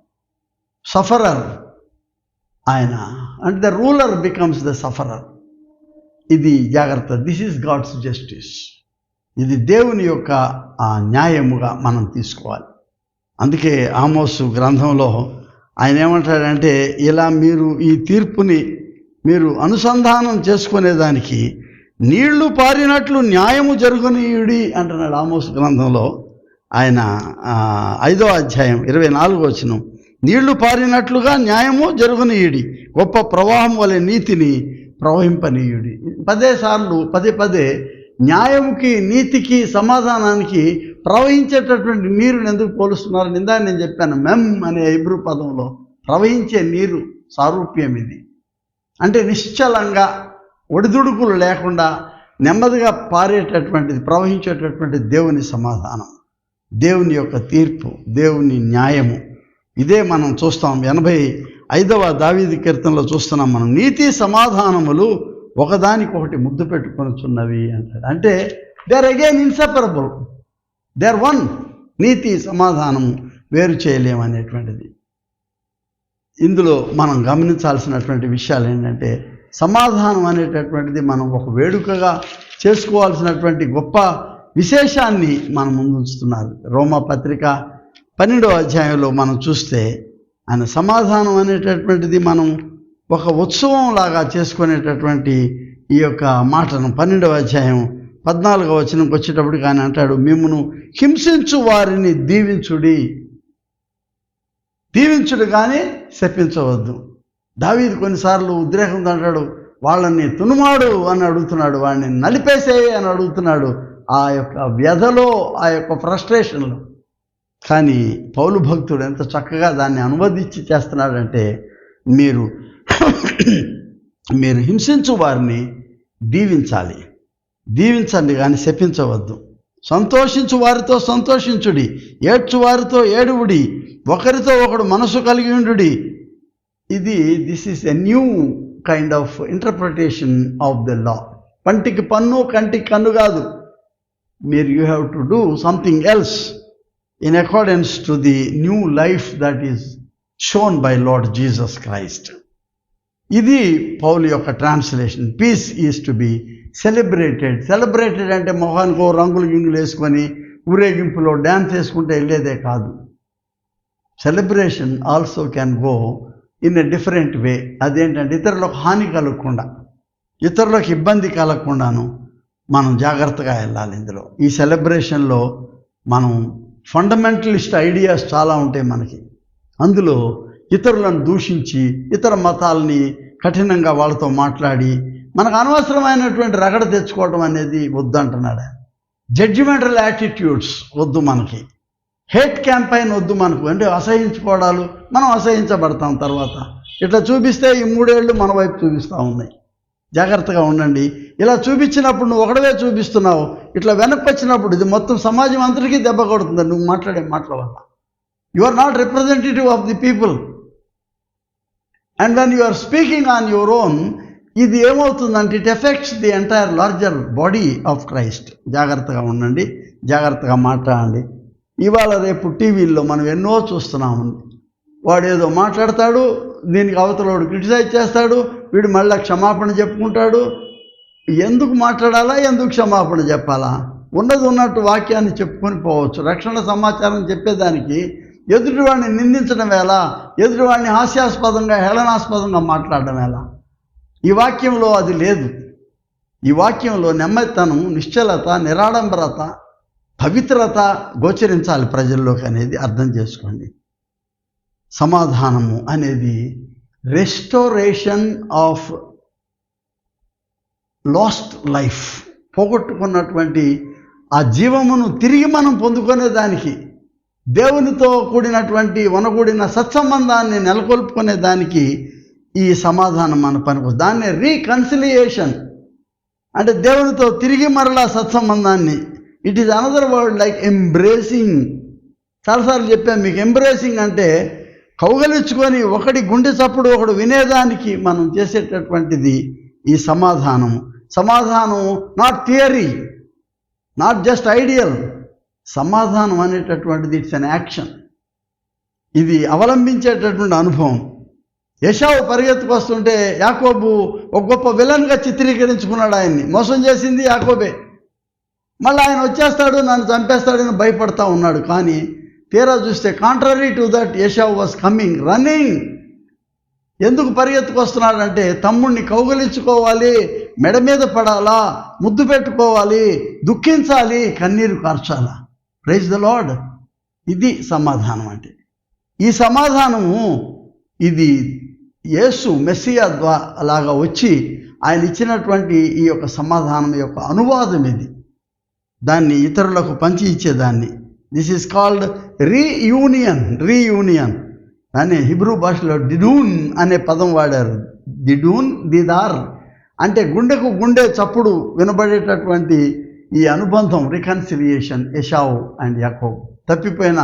సఫరర్ ఆయన, and the ruler becomes the sufferer. ఇది జాగ్రత్త. This is God's justice. ఇది దేవుని యొక్క న్యాయముగా మనం తీసుకోవాలి. అందుకే ఆమోసు గ్రంథంలో ఆయన ఏమంటాడంటే, ఇలా మీరు ఈ తీర్పుని మీరు అనుసంధానం చేసుకునేదానికి నీళ్లు పారినట్లు న్యాయము జరుగునీయుడి అంటున్నాడు ఆమోసు గ్రంథంలో. ఆయన 5వ అధ్యాయం 24వ వచనం, నీళ్లు పారినట్లుగా న్యాయము జరుగునీయుడి, గొప్ప ప్రవాహం వలె నీతిని ప్రవహింపనీయుడి. పదే న్యాయముకి, నీతికి, సమాధానానికి ప్రవహించేటటువంటి నీరుని ఎందుకు పోలుస్తున్నారు? ఇందాక నేను చెప్పాను, మెమ్ అనే హీబ్రూ పదంలో ప్రవహించే నీరు సారూప్యం ఇది. అంటే నిశ్చలంగా, ఒడిదుడుకులు లేకుండా నెమ్మదిగా పారేటటువంటిది, ప్రవహించేటటువంటి దేవుని సమాధానం, దేవుని యొక్క తీర్పు, దేవుని న్యాయము. ఇదే మనం చూస్తాం 85వ దావీదు కీర్తనలో చూస్తున్నాం మనం. నీతి సమాధానములు ఒకదానికొకటి ముద్దు పెట్టుకొనుచున్నవి అంటాడు. అంటే they are again inseparable, they are one. నీతి సమాధానము వేరు చేయలేమనేటువంటిది. ఇందులో మనం గమనించాల్సినటువంటి విషయాలు ఏంటంటే, సమాధానం అనేటటువంటిది మనం ఒక వేడుకగా చేసుకోవాల్సినటువంటి గొప్ప విశేషాన్ని మన ముందు ఉంచుతున్నారు. రోమాపత్రిక 12వ అధ్యాయంలో మనం చూస్తే ఆయన సమాధానం అనేటటువంటిది మనం ఒక ఉత్సవం లాగా చేసుకునేటటువంటి ఈ యొక్క మాటను 12వ అధ్యాయం 14వ వచనంకి వచ్చేటప్పటికి ఆయన అంటాడు, మిమ్మును హింసించు వారిని దీవించుడు కానీ శపించవద్దు. దావీదు కొన్నిసార్లు ఉద్రేకంతో అంటాడు, వాళ్ళని తునుమాడు అని అడుగుతున్నాడు, వాడిని నలిపేసేయి అని అడుగుతున్నాడు, ఆ యొక్క వ్యధలో, ఆ యొక్క ఫ్రస్ట్రేషన్లో. కానీ పౌలు భక్తుడు ఎంత చక్కగా దాన్ని అనువదించి చేస్తున్నాడంటే, మీరు హింసించు వారిని దీవించండి కానీ శపించవద్దు. సంతోషించు వారితో సంతోషించుడి, ఏడ్చు వారితో ఏడువుడి, ఒకరితో ఒకడు మనసు కలిగి ఉండుడి. This is a new kind of interpretation of the law. పంటికి పన్ను, కంటికి కన్ను కాదు. You have to do something else in accordance to the new life that is shown by Lord Jesus Christ. ఇది పౌలు యొక్క translation. Peace is to be celebrated అంటే మొహానికి రంగులు గింగులు వేసుకొని ఊరేగింపులో డ్యాన్స్ వేసుకుంటే వెళ్ళేదే కాదు. Celebration also can go in a different way. అదేంటంటే ఇతరులకు హాని కలగకుండా, ఇతరులకు ఇబ్బంది కలగకుండాను మనం జాగ్రత్తగా వెళ్ళాలి. ఇందులో ఈ సెలబ్రేషన్లో మనం ఫండమెంటలిస్ట్ ఐడియాస్ చాలా ఉంటాయి మనకి. అందులో ఇతరులను దూషించి, ఇతర మతాలని కఠినంగా వాళ్ళతో మాట్లాడి మనకు అనవసరమైనటువంటి రగడ తెచ్చుకోవడం అనేది వద్దంటున్నాడు. జడ్జిమెంటల్ యాటిట్యూడ్స్ వద్దు మనకి. హేట్ క్యాంపైన్ వద్దు మనకు. అంటే అసహించుకోవడాలు, మనం అసహించబడతాం. తర్వాత ఇట్లా చూపిస్తే ఈ 3 ఏళ్ళు మన వైపు చూపిస్తూ ఉన్నాయి. జాగ్రత్తగా ఉండండి. ఇలా చూపించినప్పుడు నువ్వు ఒకడవే చూపిస్తున్నావు, ఇట్లా వెనక్కి వచ్చినప్పుడు ఇది మొత్తం సమాజం అంతటికీ దెబ్బ కొడుతుంది నువ్వు మాట్లాడే మాటల వల్ల. You are not representative of the people. And when you are speaking on your own, ఇది ఏమవుతుందంటే it affects the entire larger body of Christ. జాగ్రత్తగా ఉండండి, జాగ్రత్తగా మాట్లాడండి. ఇవాళ రేపు టీవీల్లో మనం ఎన్నో చూస్తున్నాము. వాడు ఏదో మాట్లాడతాడు, దీనికి అవతలవాడు క్రిటిసైజ్ చేస్తాడు, వీడు మళ్ళీ క్షమాపణ చెప్పుకుంటాడు. ఎందుకు మాట్లాడాలా, ఎందుకు క్షమాపణ చెప్పాలా? ఉన్నది ఉన్నట్టు వాక్యాన్ని చెప్పుకొని పోవచ్చు. రక్షణ సమాచారం చెప్పేదానికి ఎదుటివాడిని నిందించడం ఎలా, ఎదుటివాడిని హాస్యాస్పదంగా, హేళనాస్పదంగా మాట్లాడడం ఎలా? ఈ వాక్యంలో అది లేదు. ఈ వాక్యంలో నెమ్మదితనం, నిశ్చలత, నిరాడంబరత, పవిత్రత గోచరించాలి ప్రజల్లోకి అనేది అర్థం చేసుకోండి. సమాధానము అనేది రెస్టోరేషన్ ఆఫ్ లాస్ట్ లైఫ్. పోగొట్టుకున్నటువంటి ఆ జీవమును తిరిగి మనం పొందుకునేదానికి, దేవునితో కూడినటువంటి వనగూడిన సత్సంబంధాన్ని నెలకొల్పుకునేదానికి ఈ సమాధానం మన పనికి. దాన్నే రీకన్సిలియేషన్ అంటే దేవునితో తిరిగి మరలా సత్సంబంధాన్ని. It is another word like embracing. చాలాసార్లు చెప్పాను మీకు. ఎంబ్రేసింగ్ అంటే కౌగలించుకొని ఒకటి గుండె చప్పుడు ఒకడు వినేదానికి మనం చేసేటటువంటిది ఈ సమాధానం. Not theory, not just ideal. సమాధానం అనేటటువంటిది ఇట్స్ అన్ యాక్షన్. ఇది అవలంబించేటటువంటి అనుభవం. ఏశావు పరిగెత్తుకొస్తుంటే యాకోబు ఒక గొప్ప విలన్గా చిత్రీకరించుకున్నాడు. ఆయన్ని మోసం చేసింది యాకోబే. మళ్ళీ ఆయన వచ్చేస్తాడు, నన్ను చంపేస్తాడని భయపడతా ఉన్నాడు. కానీ తీరా చూస్తే కాంట్రరీ టు దట్ ఏశావు వాజ్ కమింగ్ రన్నింగ్. ఎందుకు పరిగెత్తుకొస్తున్నాడంటే తమ్ముడిని కౌగలించుకోవాలి, మెడ మీద పడాలా, ముద్దు పెట్టుకోవాలి, దుఃఖించాలి, కన్నీరు కార్చాలా. Praise the lord. ఇది సమాధానం అంటే. ఈ సమాధానము ఇది యేసు మెస్సియా అలాగా వచ్చి ఆయన ఇచ్చినటువంటి ఈ యొక్క సమాధానం యొక్క అనువాదం ఇది. దాన్ని ఇతరులకు పంచి ఇచ్చేదాన్ని. దిస్ ఈజ్ కాల్డ్ రీయూనియన్ అని హిబ్రూ భాషలో డిడూన్ అనే పదం వాడారు. దీదార్ అంటే గుండెకు గుండె చప్పుడు వినబడేటటువంటి ఈ అనుబంధం, రికన్సిలియేషన్. ఏశావు అండ్ యాకోబు తప్పిపోయిన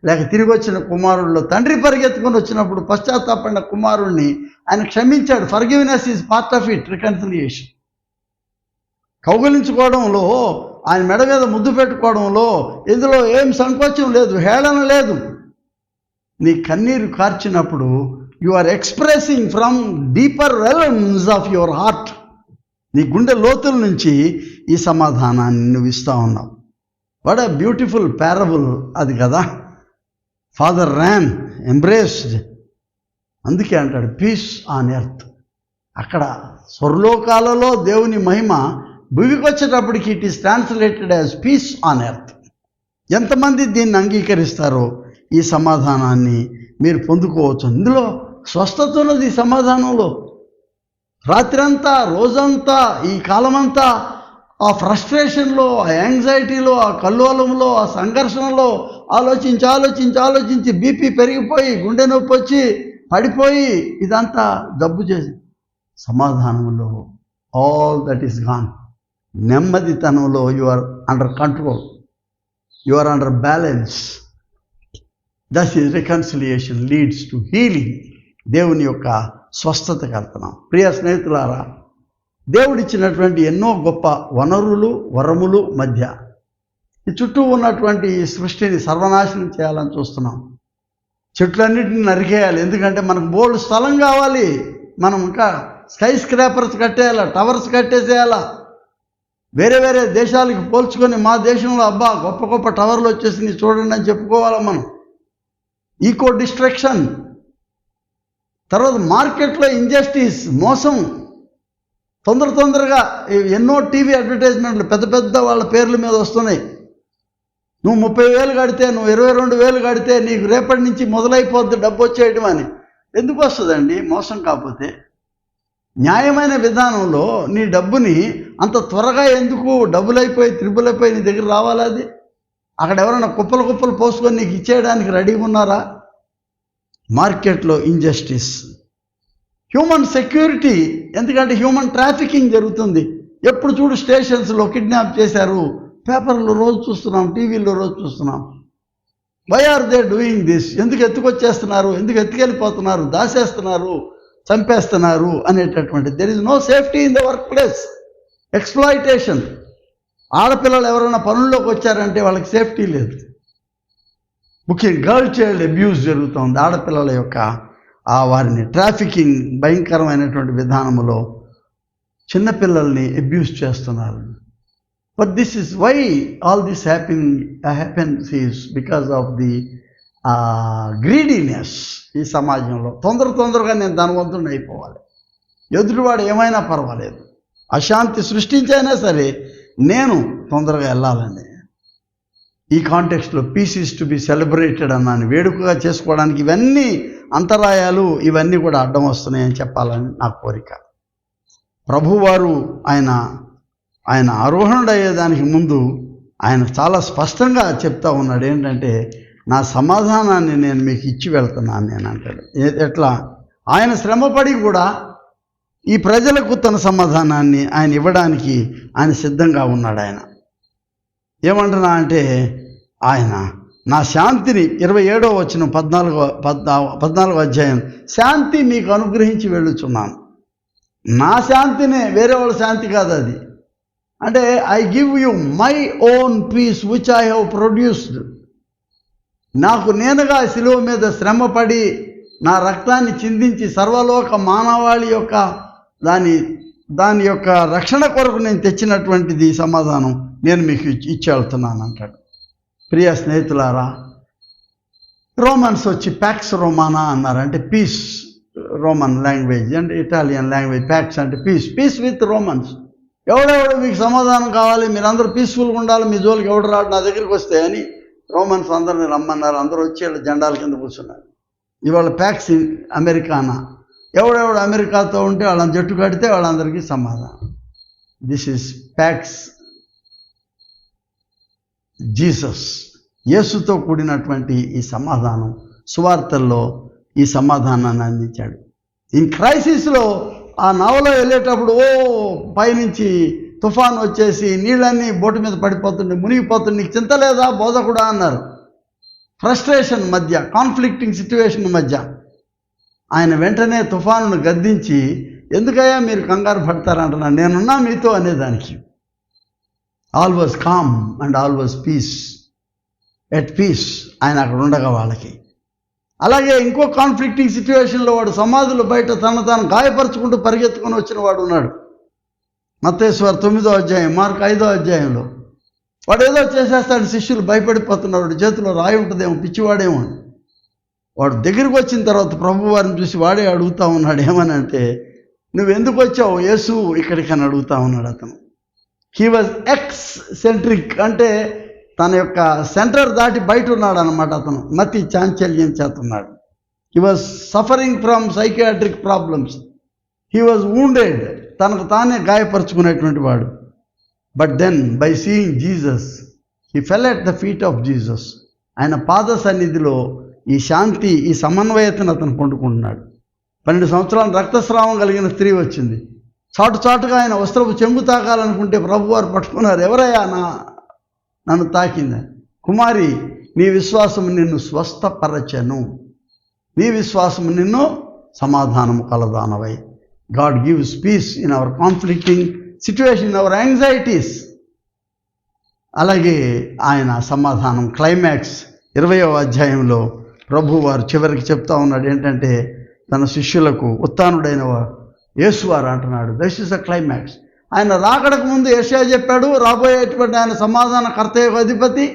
లేక తిరిగి వచ్చిన కుమారుల్లో తండ్రి పరిగెత్తుకొని వచ్చినప్పుడు పశ్చాత్తాపడిన కుమారుణ్ణి ఆయన క్షమించాడు. Forgiveness is part of it, reconciliation. కౌగలించుకోవడంలో, ఆయన మెడ మీద ముద్దు పెట్టుకోవడంలో ఇందులో ఏం సంకోచం లేదు, హేళన లేదు. నీ కన్నీరు కార్చినప్పుడు you are expressing from deeper realms of your heart. నీ గుండె లోతుల నుంచి ఈ సమాధానాన్ని నువ్వు ఇస్తూ ఉన్నావు. వాట్ ఎ బ్యూటిఫుల్ పారబుల్ అది కదా. Father Ryan embraced. అందుకే అంటాడు పీస్ ఆన్ ఎర్త్. అక్కడ స్వర్లోకాలలో దేవుని మహిమ భూమికి వచ్చేటప్పటికి it is translated as peace on earth. ఎంతమంది దీన్ని అంగీకరిస్తారో ఈ సమాధానాన్ని మీరు పొందుకోవచ్చు. ఇందులో స్వస్థత ఉన్నది. ఈ సమాధానంలో రాత్రంతా, రోజంతా, ఈ కాలమంతా ఆ ఫ్రస్ట్రేషన్లో, ఆ యాంగ్జైటీలో, ఆ కల్లోలంలో, ఆ సంఘర్షణలో ఆలోచించి బీపీ పెరిగిపోయి గుండె నొప్పి వచ్చి పడిపోయి ఇదంతా జబ్బు చేసి సమాధానంలో ఆల్ దట్ ఈస్ గాన్. నెమ్మదితనంలో you are under control, you are under balance. That is reconciliation leads to healing. దేవుని యొక్క స్వస్థతకు వెళ్తున్నాం. ప్రియ స్నేహితులారా, దేవుడిచ్చినటువంటి ఎన్నో గొప్ప వనరులు, వరములు మధ్య ఈ చుట్టూ ఉన్నటువంటి ఈ సృష్టిని సర్వనాశనం చేయాలని చూస్తున్నాం. చెట్లన్నింటిని నరికేయాలి. ఎందుకంటే మనకు బోల్డ్ స్థలం కావాలి. మనం ఇంకా స్కై స్క్రాపర్స్ కట్టేయాలా, టవర్స్ కట్టేసేయాలా. వేరే వేరే దేశాలకు పోల్చుకొని మా దేశంలో అబ్బా గొప్ప గొప్ప టవర్లు వచ్చేసి చూడండి అని చెప్పుకోవాలా మనం. Eco destruction. తర్వాత మార్కెట్లో ఇంజస్టిస్, మోసం. తొందరగా ఎన్నో టీవీ అడ్వర్టైజ్మెంట్లు పెద్ద పెద్ద వాళ్ళ పేర్ల మీద వస్తున్నాయి. నువ్వు 30,000 కడితే, నువ్వు 22,000 కడితే నీకు రేపటి నుంచి మొదలైపోద్ది డబ్బు వచ్చేయడం అని. ఎందుకు వస్తుందండి మోసం? కాకపోతే న్యాయమైన విధానంలో నీ డబ్బుని అంత త్వరగా ఎందుకు డబ్బులైపోయి త్రిబులైపోయి నీ దగ్గర రావాలి? అది అక్కడ ఎవరైనా కుప్పలు పోసుకొని నీకు ఇచ్చేయడానికి రెడీగా ఉన్నారా? మార్కెట్లో ఇంజస్టిస్. Human security. ఎందుకంటే హ్యూమన్ ట్రాఫికింగ్ జరుగుతుంది. ఎప్పుడు చూడు స్టేషన్స్లో కిడ్నాప్ చేశారు, పేపర్లో రోజు చూస్తున్నాం, టీవీలో రోజు చూస్తున్నాం. Why are they doing this? ఎందుకు ఎత్తుకొచ్చేస్తున్నారు, ఎందుకు ఎత్తుకెళ్ళిపోతున్నారు, దాచేస్తున్నారు, చంపేస్తున్నారు అనేటటువంటి. There is no safety in the workplace. Exploitation. ఆడపిల్లలు ఎవరైనా పనుల్లోకి వచ్చారంటే వాళ్ళకి సేఫ్టీ లేదు. ముఖ్యంగా గర్ల్ చైల్డ్ అబ్యూస్ జరుగుతుంది. ఆడపిల్లల యొక్క వారిని ట్రాఫికింగ్ భయంకరమైనటువంటి విధానంలో చిన్నపిల్లల్ని అబ్యూస్ చేస్తున్నారు. But this is why all this happens is because of the greediness. ఈ సమాజంలో తొందరగా నేను ధనవంతుడిని అయిపోవాలి, ఎదుటివాడు ఏమైనా పర్వాలేదు, అశాంతి సృష్టించైనా సరే నేను తొందరగా వెళ్ళాలండి. ఈ కాంటెక్స్ట్లో peace is to be celebrated అన్నాను. వేడుకగా చేసుకోవడానికి ఇవన్నీ అంతరాయాలు, ఇవన్నీ కూడా అడ్డం వస్తున్నాయని చెప్పాలని నా కోరిక. ప్రభువారు ఆయన ఆరోహణుడయ్యేదానికి ముందు ఆయన చాలా స్పష్టంగా చెప్తా ఉన్నాడు. ఏంటంటే నా సమాధానాన్ని నేను మీకు ఇచ్చి వెళ్తున్నాను నేను అంటాడు. ఎట్లా? ఆయన శ్రమపడి కూడా ఈ ప్రజలకు తన సమాధానాన్ని ఆయన ఇవ్వడానికి ఆయన సిద్ధంగా ఉన్నాడు. ఆయన ఏమంటున్నా అంటే ఆయన నా శాంతిని 27వ వచనం 14వ అధ్యాయం, శాంతి మీకు అనుగ్రహించి వెళ్ళుచున్నాను. నా శాంతినే, వేరే వాళ్ళ శాంతి కాదు అది. అంటే I give you my own peace which I have produced. నాకు నేనుగా శిలువ మీద శ్రమపడి నా రక్తాన్ని చిందించి సర్వలోక మానవాళి యొక్క దాని యొక్క రక్షణ కొరకు నేను తెచ్చినటువంటిది సమాధానం నేను మీకు ఇచ్చి వెళ్తున్నాను అంటాడు. ప్రియ స్నేహితులారా, రోమన్స్ వచ్చి ప్యాక్స్ రోమానా అన్నారు, అంటే పీస్. రోమన్ లాంగ్వేజ్ అంటే ఇటాలియన్ లాంగ్వేజ్. ప్యాక్స్ అంటే పీస్, పీస్ విత్ రోమన్స్. ఎవడెవడు మీకు సమాధానం కావాలి, మీరందరూ పీస్ఫుల్గా ఉండాలి, మీ జోలికి ఎవడు రాడు నా దగ్గరికి వస్తే అని రోమన్స్ అందరిని రమ్మన్నారు. అందరూ వచ్చి వాళ్ళ జెండాల కింద కూర్చున్నారు. ఇవాళ ప్యాక్స్ అమెరికానా, ఎవడెవడు అమెరికాతో ఉంటే వాళ్ళని జట్టు కడితే వాళ్ళందరికీ సమాధానం. This is packs Jesus. యేసుతో కూడినటువంటి ఈ సమాధానం సువార్తల్లో ఈ సమాధానాన్ని అందించాడు. ఈ క్రైసిస్లో ఆ నవలో వెళ్ళేటప్పుడు పైనుంచి తుఫాన్ వచ్చేసి నీళ్ళన్నీ బోటు మీద పడిపోతుండే, మునిగిపోతుండే, నీకు చింత లేదా బోధకుడా అన్నారు. ఫ్రస్ట్రేషన్ మధ్య, కాన్ఫ్లిక్టింగ్ సిచ్యువేషన్ మధ్య ఆయన వెంటనే తుఫానును గద్దించి, ఎందుకయ్యా మీరు కంగారు పడతారంటున్నాను, నేనున్నా మీతో అనేదానికి. All was calm and all was peace, at peace. ఆయన అక్కడ ఉండగా వాళ్ళకి. అలాగే ఇంకో కాన్ఫ్లిక్టింగ్ సిచ్యువేషన్లో వాడు సమాధులు బయట తాను గాయపరుచుకుంటూ పరిగెత్తుకొని వచ్చిన వాడు ఉన్నాడు. మత్తయి సువార్త 9వ అధ్యాయం, మార్కు 5వ అధ్యాయంలో. వాడు ఏదో చేసేస్తాడు, శిష్యులు భయపడిపోతున్నాడు, వాడు చేతిలో రాయి ఉంటుందేమో, పిచ్చివాడేమో. వాడు దగ్గరికి వచ్చిన తర్వాత ప్రభు వారిని చూసి వాడే అడుగుతా ఉన్నాడు, ఏమని అంటే, నువ్వు ఎందుకు వచ్చావు యేసు ఇక్కడికి అని అడుగుతా ఉన్నాడు అతను. హీ వాజ్ ఎక్స్ సెంట్రిక్, అంటే తన యొక్క సెంటర్ దాటి బయట ఉన్నాడు అనమాట. అతను మతి చాంచల్యం చేస్తున్నాడు. He was suffering from psychiatric problems. He was wounded, తనకు తానే గాయపరుచుకునేటువంటి వాడు. But then by seeing Jesus he fell at the feet of Jesus. ఆయన పాద సన్నిధిలో ఈ శాంతి, ఈ సమన్వయతను అతను పొందుకుంటున్నాడు. 12 సంవత్సరాలు రక్తస్రావం కలిగిన స్త్రీ వచ్చింది. చాటుగా ఆయన వస్త్రపు చెంగు తాకాలనుకుంటే ప్రభువారు పట్టుకున్నారు. ఎవరయ్యా నన్ను తాకిందని. కుమారి, నీ విశ్వాసం నిన్ను స్వస్థపరచెను, నీ విశ్వాసం నిన్ను సమాధానము కలదానవై. God gives peace in our conflicting situation, in our anxieties. అలాగే ఆయన సమాధానం క్లైమాక్స్ 20వ అధ్యాయంలో ప్రభువారు చివరికి చెప్తా ఉన్నాడు ఏంటంటే, తన శిష్యులకు ఉత్థానుడైన యేసువారు అంటున్నాడు, దిస్ ఇస్ ద క్లైమాక్స్. ఆయన రాకడకు ముందు యెషయా చెప్పాడు, రాబోయేటువంటి ఆయన సమాధాన కర్తయ్య అధిపతి,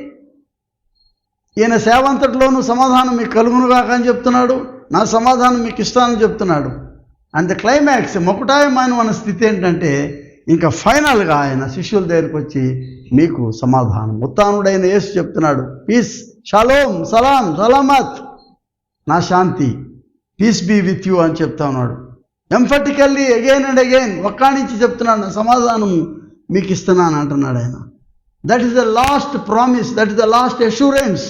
ఈయన సేవంతటిలోనూ సమాధానం మీకు కలుగునుగాక అని చెప్తున్నాడు, నా సమాధానం మీకు ఇస్తానని చెప్తున్నాడు. అండ్ ద క్లైమాక్స్, మొకటాయమైన స్థితి ఏంటంటే, ఇంకా ఫైనల్గా ఆయన శిష్యుల దగ్గరికి వచ్చి మీకు సమాధానం, ఉత్థానుడైన యేసు చెప్తున్నాడు, పీస్, షలోం, సలాం, సలామత్, నా శాంతి, పీస్ బీ విత్ యూ అని చెప్తా ఉన్నాడు. ఎంఫటికల్లీ అగైన్ అండ్ అగైన్ ఒక్కానించి చెప్తున్నాడు, నా సమాధానం మీకు ఇస్తున్నాను అంటున్నాడు ఆయన. That is the last promise, that is the last assurance,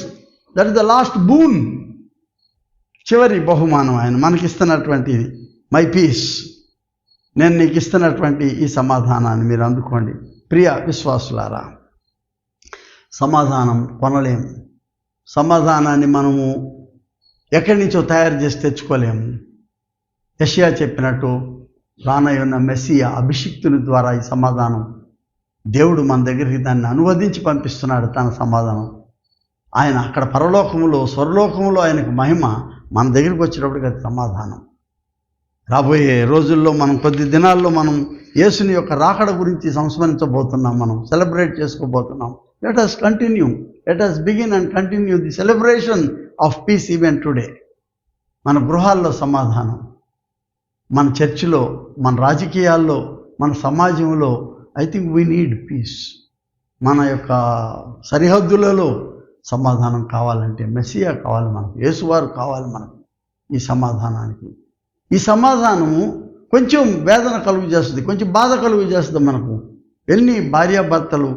that is the last boon. చివరి బహుమానం ఆయన మనకిస్తున్నటువంటిది, మై పీస్, నేను నీకు ఇస్తున్నటువంటి ఈ సమాధానాన్ని మీరు అందుకోండి. ప్రియ విశ్వాసులారా, సమాధానం కొనలేము. సమాధానాన్ని మనము ఎక్కడి నుంచో తయారు చేసి తెచ్చుకోలేము. యెషయా చెప్పినట్టు రానయ్యున్న మెస్సియా అభిషిక్తుని ద్వారా ఈ సమాధానం దేవుడు మన దగ్గరికి దాన్ని అనువదించి పంపిస్తున్నాడు. తన సమాధానం ఆయన అక్కడ పరలోకములో, స్వర్లోకములో ఆయనకు మహిమ, మన దగ్గరికి వచ్చేటప్పటికి అది సమాధానం. రాబోయే రోజుల్లో మనం కొద్ది దినాల్లో మనం యేసుని యొక్క రాకడ గురించి సంస్మరించబోతున్నాం, మనం సెలబ్రేట్ చేసుకోబోతున్నాం. Let us continue, let us begin and continue the celebration of peace even today. మన గృహాల్లో సమాధానం, మన చర్చిలో, మన రాజకీయాల్లో, మన సమాజంలో I think we need peace. మన యొక్క సరిహద్దులలో సమాధానం కావాలంటే మెస్సియా కావాలి మనకు, యేసువారు కావాలి మనకు. ఈ సమాధానానికి, ఈ సమాధానము కొంచెం వేదన కలుగు చేస్తుంది, కొంచెం బాధ కలుగు చేస్తుంది మనకు. ఎన్ని భార్యాభర్తలు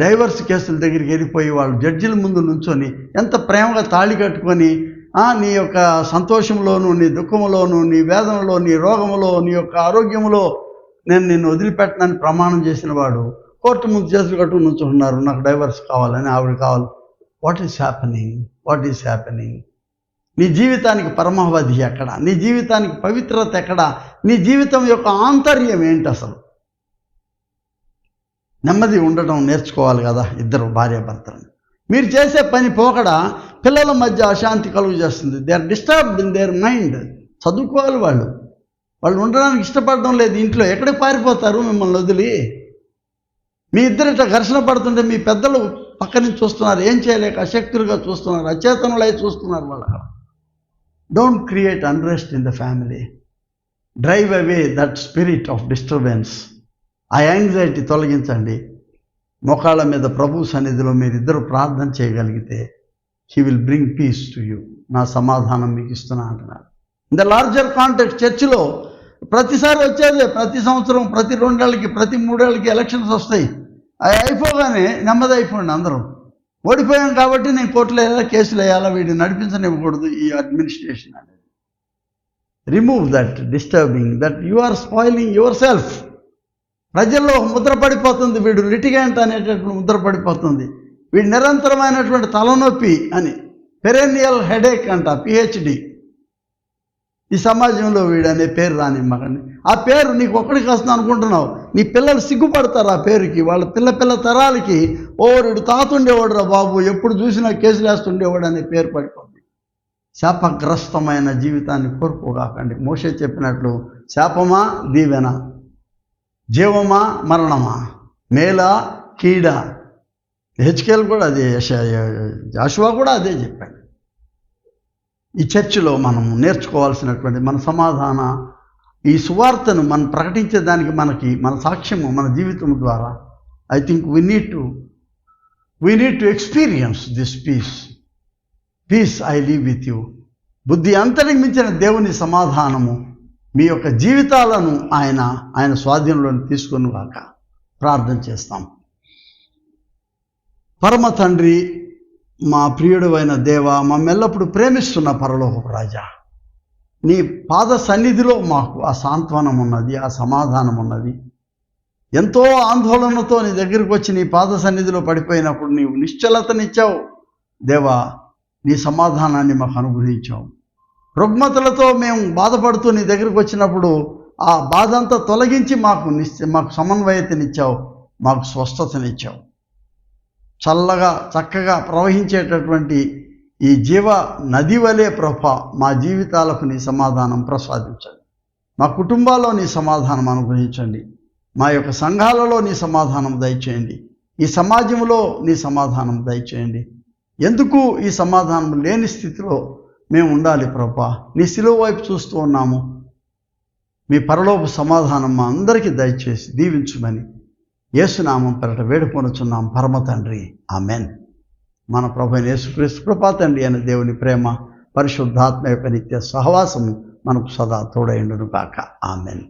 డైవర్స్ కేసుల దగ్గరికి వెళ్ళిపోయి వాళ్ళు జడ్జిల ముందు నుంచొని ఎంత ప్రేమగా తాళి కట్టుకొని, నీ యొక్క సంతోషంలోను, నీ దుఃఖంలోను, నీ వేదనలో, నీ రోగంలో, నీ యొక్క ఆరోగ్యంలో నేను నిన్ను వదిలిపెట్టనని ప్రమాణం చేసిన వాడు కోర్టు ముందు చేతులు కట్టుకుని నుంచుంటున్నారు, నాకు డైవర్స్ కావాలని, ఆవిడ కావాలి. What is happening? నీ జీవితానికి పరమావధి ఎక్కడ? నీ జీవితానికి పవిత్రత ఎక్కడ? నీ జీవితం యొక్క ఆంతర్యం ఏంటి అసలు? నెమ్మది ఉండడం నేర్చుకోవాలి కదా ఇద్దరు భార్యాభర్తలను. మీరు చేసే పని పోకడ పిల్లల మధ్య అశాంతి కలుగు చేస్తుంది. They are disturbed in their mind. చదువుకోవాలి వాళ్ళు ఉండడానికి ఇష్టపడడం లేదు ఇంట్లో. ఎక్కడికి పారిపోతారు మిమ్మల్ని వదిలి? మీ ఇద్దరు ఇట్లా ఘర్షణ పడుతుంటే మీ పెద్దలు పక్క నుంచి చూస్తున్నారు, ఏం చేయలేక అశక్తులుగా చూస్తున్నారు, అచేతనులై చూస్తున్నారు. వాళ్ళు don't create unrest in the family. Drive away that spirit of disturbance. ఆ యాంగ్జైటీ తొలగించండి. మోకాళ్ళ మీద ప్రభు సన్నిధిలో మీరిద్దరు ప్రార్థన చేయగలిగితే he will bring peace to you. నా సమాధానం మీకు ఇస్తున్నా అంటున్నారు. ఇన్ ద లార్జర్ కాంటెక్స్ట్ చర్చిలో ప్రతిసారి వచ్చేదే, ప్రతి సంవత్సరం, ప్రతి 2 ఏళ్ళకి, ప్రతి 3 ఏళ్ళకి ఎలక్షన్స్ వస్తాయి. అవి అయిపోగానే నెమ్మది అయిపోండి అందరూ. ఓడిపోయాం కాబట్టి నేను కోర్టులో వేయాలా, కేసులు వేయాలా, వీడిని నడిపించనివ్వకూడదు ఈ అడ్మినిస్ట్రేషన్ అనేది. Remove that disturbing, that you are spoiling yourself. ప్రజల్లో ముద్ర పడిపోతుంది, వీడు లిటిగెంట్ అనేటటువంటి ముద్ర పడిపోతుంది. వీడు నిరంతరమైనటువంటి తలనొప్పి అని, పెరెన్నియల్ హెడేక్ అంట, పిహెచ్డి. ఈ సమాజంలో వీడు అనే పేరు రానిమ్మకండి. ఆ పేరు నీకు ఒక్కడికి వస్తుంది అనుకుంటున్నావు, నీ పిల్లలు సిగ్గుపడతారు ఆ పేరుకి. వాళ్ళ పిల్ల తరాలకి వీడు తాతుండేవాడు రా బాబు, ఎప్పుడు చూసినా కేసులు వేస్తుండేవాడు అనే పేరు పడిపోతుంది. శాపగ్రస్తమైన జీవితాన్ని కోరుకోగాకండి. మోషే చెప్పినట్లు శాపమా దీవెన, జీవమా మరణమా, మేలా కీడ. హెచ్కేల్ కూడా అదే, జాషువా కూడా అదే చెప్పాడు. ఈ చర్చిలో మనం నేర్చుకోవాల్సినటువంటి మన సమాధాన ఈ సువార్తను మనం ప్రకటించేదానికి మన సాక్ష్యము, మన జీవితం ద్వారా I think we need to experience this peace I leave with you. బుద్ధి అంతటికి మించిన దేవుని సమాధానము మీ యొక్క జీవితాలను ఆయన స్వాధీనంలోకి తీసుకొని కాక ప్రార్థన చేస్తాం. పరమ తండ్రి, మా ప్రియుడు అయిన దేవ, మమ్మెల్లప్పుడు ప్రేమిస్తున్న పరలోకపు రాజా, నీ పాద సన్నిధిలో మాకు ఆ సాంత్వనం ఉన్నది, ఆ సమాధానం ఉన్నది. ఎంతో ఆందోళనతో నీ దగ్గరికి వచ్చి నీ పాద సన్నిధిలో పడిపోయినప్పుడు నీవు నిశ్చలతనిచ్చావు దేవా, నీ సమాధానాన్ని మాకు అనుగ్రహించావు. రుగ్మతలతో మేము బాధపడుతూ నీ దగ్గరికి వచ్చినప్పుడు ఆ బాధ అంతా తొలగించి మాకు సమన్వయతనిచ్చావు, మాకు స్వస్థతనిచ్చావు. చక్కగా ప్రవహించేటటువంటి ఈ జీవ నది వలె ప్రభా మా జీవితాలకు నీ సమాధానం ప్రసాదించండి. మా కుటుంబాల్లో నీ సమాధానం అనుగ్రహించండి. మా యొక్క సంఘాలలో నీ సమాధానం దయచేయండి. ఈ సమాజంలో నీ సమాధానం దయచేయండి. ఎందుకు ఈ సమాధానం లేని స్థితిలో మేము ఉండాలి ప్రభా? నీ శిలువ వైపు చూస్తూ ఉన్నాము. మీ పరలోపు సమాధానం మా అందరికీ దయచేసి దీవించుమని యేసునామం పేరట వేడుకొనుచున్నాం పరమ తండ్రి, ఆమెన్. మన ప్రభువైన యేసుక్రీస్తు కృపా తండ్రి అయిన దేవుని ప్రేమ, పరిశుద్ధాత్మ యొక్క నిత్య సహవాసము మనకు సదా తోడైండును కాక, ఆమెన్.